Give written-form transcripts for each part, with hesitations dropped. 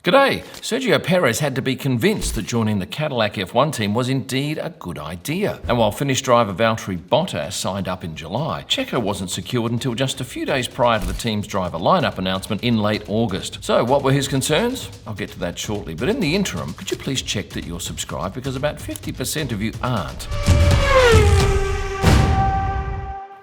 G'day! Sergio Perez had to be convinced that joining the Cadillac F1 team was indeed a good idea. And while Finnish driver Valtteri Bottas signed up in July, Checo wasn't secured until just a few days prior to the team's driver lineup announcement in late August. So what were his concerns? I'll get to that shortly, but in the interim, could you please check that you're subscribed, because about 50% of you aren't.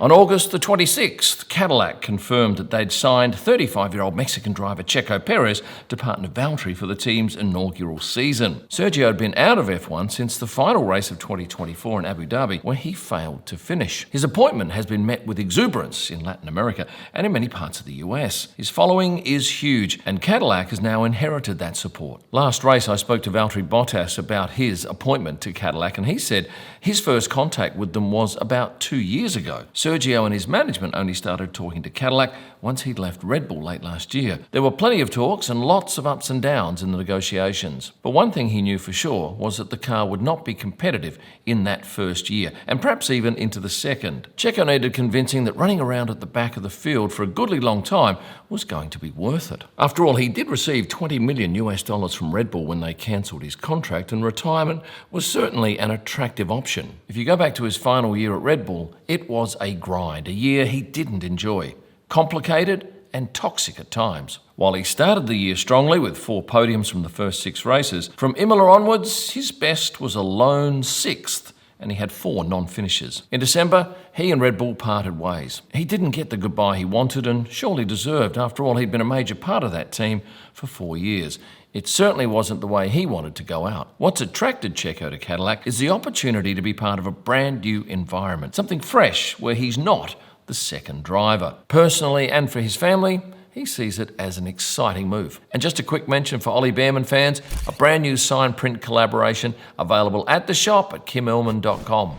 On August the 26th, Cadillac confirmed that they'd signed 35-year-old Mexican driver Checo Perez to partner Valtteri for the team's inaugural season. Sergio had been out of F1 since the final race of 2024 in Abu Dhabi, where he failed to finish. His appointment has been met with exuberance in Latin America and in many parts of the US. His following is huge, and Cadillac has now inherited that support. Last race, I spoke to Valtteri Bottas about his appointment to Cadillac, and he said his first contact with them was about 2 years ago. Sergio and his management only started talking to Cadillac once he'd left Red Bull late last year. There were plenty of talks and lots of ups and downs in the negotiations. But one thing he knew for sure was that the car would not be competitive in that first year, and perhaps even into the second. Checo needed convincing that running around at the back of the field for a goodly long time was going to be worth it. After all, he did receive $20 million from Red Bull when they cancelled his contract, and retirement was certainly an attractive option. If you go back to his final year at Red Bull, it was a grind, a year he didn't enjoy. Complicated and toxic at times. While he started the year strongly with 4 podiums from the first 6 races, from Imola onwards, his best was a lone 6th, and he had 4 non-finishes. In December, he and Red Bull parted ways. He didn't get the goodbye he wanted and surely deserved. After all, he'd been a major part of that team for 4 years. It certainly wasn't the way he wanted to go out. What's attracted Checo to Cadillac is the opportunity to be part of a brand new environment, something fresh where he's not the second driver. Personally and for his family, he sees it as an exciting move. And just a quick mention for Ollie Behrman fans, a brand new sign print collaboration available at the shop at kimellman.com.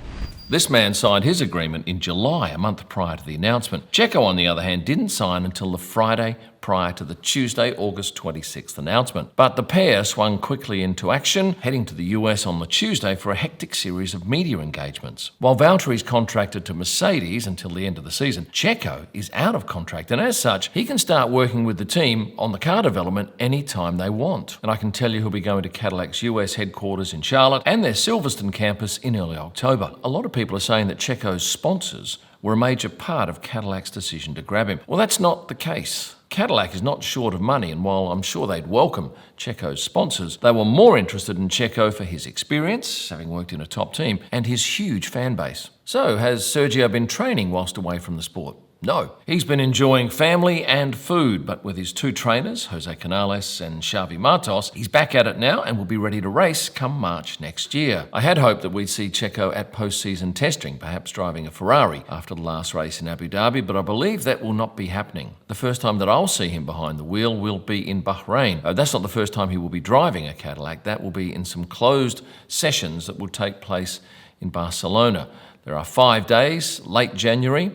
This man signed his agreement in July, a month prior to the announcement. Checo, on the other hand, didn't sign until the Friday prior to the Tuesday, August 26th announcement. But the pair swung quickly into action, heading to the US on the Tuesday for a hectic series of media engagements. While Valtteri's contracted to Mercedes until the end of the season, Checo is out of contract, and as such, he can start working with the team on the car development anytime they want. And I can tell you he'll be going to Cadillac's US headquarters in Charlotte and their Silverstone campus in early October. A lot of people are saying that Checo's sponsors were a major part of Cadillac's decision to grab him. Well, that's not the case. Cadillac is not short of money, and while I'm sure they'd welcome Checo's sponsors, they were more interested in Checo for his experience, having worked in a top team, and his huge fan base. So, has Sergio been training whilst away from the sport? No. He's been enjoying family and food, but with his 2 trainers, Jose Canales and Xavi Martos, he's back at it now and will be ready to race come March next year. I had hoped that we'd see Checo at post-season testing, perhaps driving a Ferrari after the last race in Abu Dhabi, but I believe that will not be happening. The first time that I'll see him behind the wheel will be in Bahrain. That's not the first time he will be driving a Cadillac. That will be in some closed sessions that will take place in Barcelona. There are 5 days, late January,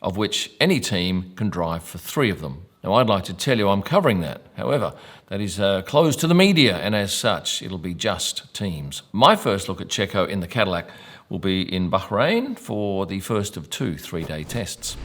of which any team can drive for 3 of them. Now, I'd like to tell you I'm covering that. However, that is closed to the media, and as such, it'll be just teams. My first look at Checo in the Cadillac will be in Bahrain for the first of 2 3-day tests.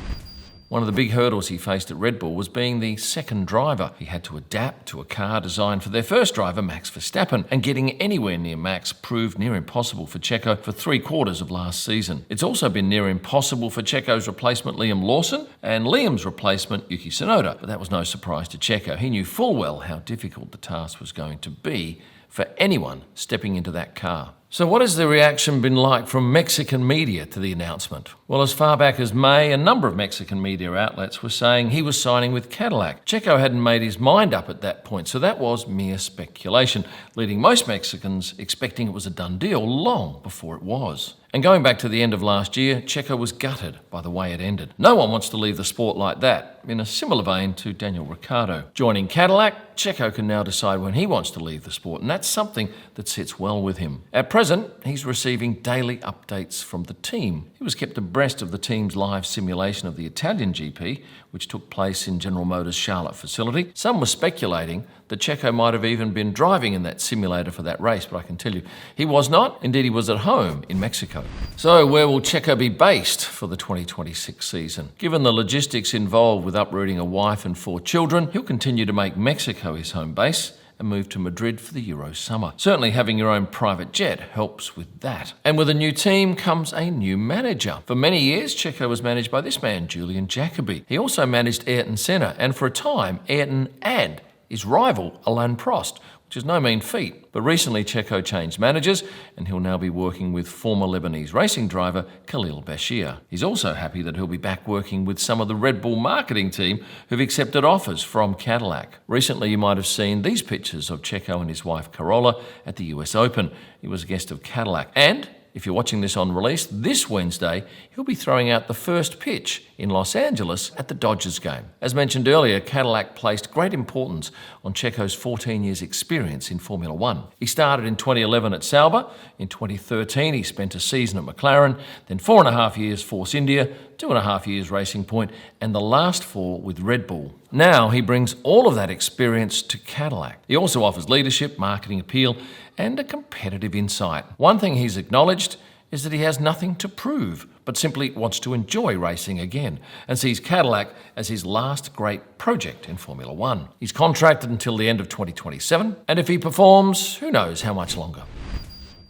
One of the big hurdles he faced at Red Bull was being the second driver. He had to adapt to a car designed for their first driver, Max Verstappen, and getting anywhere near Max proved near impossible for Checo for 3/4 of last season. It's also been near impossible for Checo's replacement Liam Lawson and Liam's replacement Yuki Tsunoda, but that was no surprise to Checo. He knew full well how difficult the task was going to be for anyone stepping into that car. So what has the reaction been like from Mexican media to the announcement? Well, as far back as May, a number of Mexican media outlets were saying he was signing with Cadillac. Checo hadn't made his mind up at that point, so that was mere speculation, leading most Mexicans expecting it was a done deal long before it was. And going back to the end of last year, Checo was gutted by the way it ended. No one wants to leave the sport like that, in a similar vein to Daniel Ricciardo. Joining Cadillac, Checo can now decide when he wants to leave the sport, and that's something that sits well with him. At present, he's receiving daily updates from the team. He was kept abreast of the team's live simulation of the Italian GP, which took place in General Motors' Charlotte facility. Some were speculating that Checo might have even been driving in that simulator for that race, but I can tell you he was not. Indeed, he was at home in Mexico. So where will Checo be based for the 2026 season? Given the logistics involved with uprooting a wife and 4 children, he'll continue to make Mexico his home base, and move to Madrid for the Euro summer. Certainly having your own private jet helps with that. And with a new team comes a new manager. For many years, Checo was managed by this man, Julian Jacobi. He also managed Ayrton Senna, and for a time, Ayrton and his rival, Alain Prost, which is no mean feat. But recently Checo changed managers and he'll now be working with former Lebanese racing driver Khalil Bashir. He's also happy that he'll be back working with some of the Red Bull marketing team who've accepted offers from Cadillac. Recently you might have seen these pictures of Checo and his wife Carola at the US Open. He was a guest of Cadillac, and if you're watching this on release, this Wednesday, he'll be throwing out the first pitch in Los Angeles at the Dodgers game. As mentioned earlier, Cadillac placed great importance on Checo's 14 years experience in Formula One. He started in 2011 at Sauber. In 2013, he spent a season at McLaren, then 4.5 years Force India, 2.5 years Racing Point, and the last 4 with Red Bull. Now he brings all of that experience to Cadillac. He also offers leadership, marketing appeal, and a competitive insight. One thing he's acknowledged is that he has nothing to prove, but simply wants to enjoy racing again, and sees Cadillac as his last great project in Formula One. He's contracted until the end of 2027, and if he performs, who knows how much longer.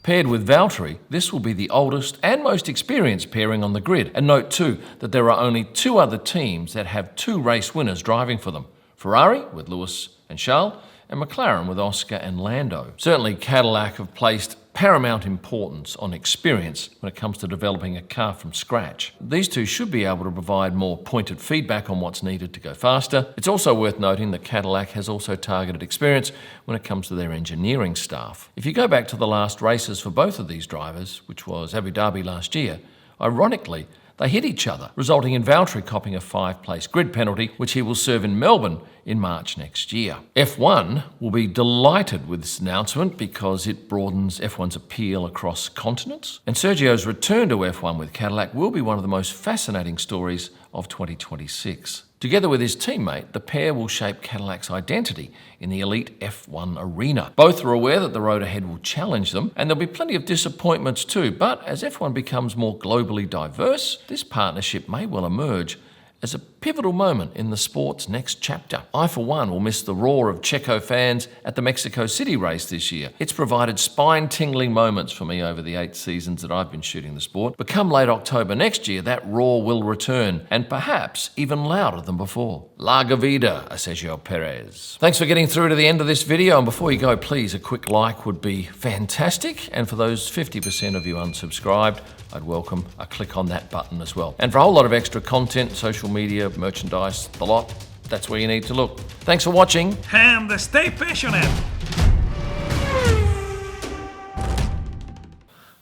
Paired with Valtteri, this will be the oldest and most experienced pairing on the grid. And note too that there are only 2 other teams that have 2 race winners driving for them. Ferrari with Lewis and Charles, and McLaren with Oscar and Lando. Certainly Cadillac have placed paramount importance on experience when it comes to developing a car from scratch. These two should be able to provide more pointed feedback on what's needed to go faster. It's also worth noting that Cadillac has also targeted experience when it comes to their engineering staff. If you go back to the last races for both of these drivers, which was Abu Dhabi last year, ironically, they hit each other, resulting in Valtteri copping a 5-place grid penalty, which he will serve in Melbourne in March next year. F1 will be delighted with this announcement because it broadens F1's appeal across continents. And Sergio's return to F1 with Cadillac will be one of the most fascinating stories of 2026. Together with his teammate, the pair will shape Cadillac's identity in the elite F1 arena. Both are aware that the road ahead will challenge them, and there'll be plenty of disappointments too, but as F1 becomes more globally diverse, this partnership may well emerge as a pivotal moment in the sport's next chapter. I, for one, will miss the roar of Checo fans at the Mexico City race this year. It's provided spine-tingling moments for me over the 8 seasons that I've been shooting the sport. But come late October next year, that roar will return, and perhaps even louder than before. Larga vida a Sergio Perez. Thanks for getting through to the end of this video, and before you go, please, a quick like would be fantastic. And for those 50% of you unsubscribed, I'd welcome a click on that button as well. And for a whole lot of extra content, social media, merchandise, the lot, that's where you need to look. Thanks for watching. And stay passionate.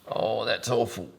Oh, that's awful.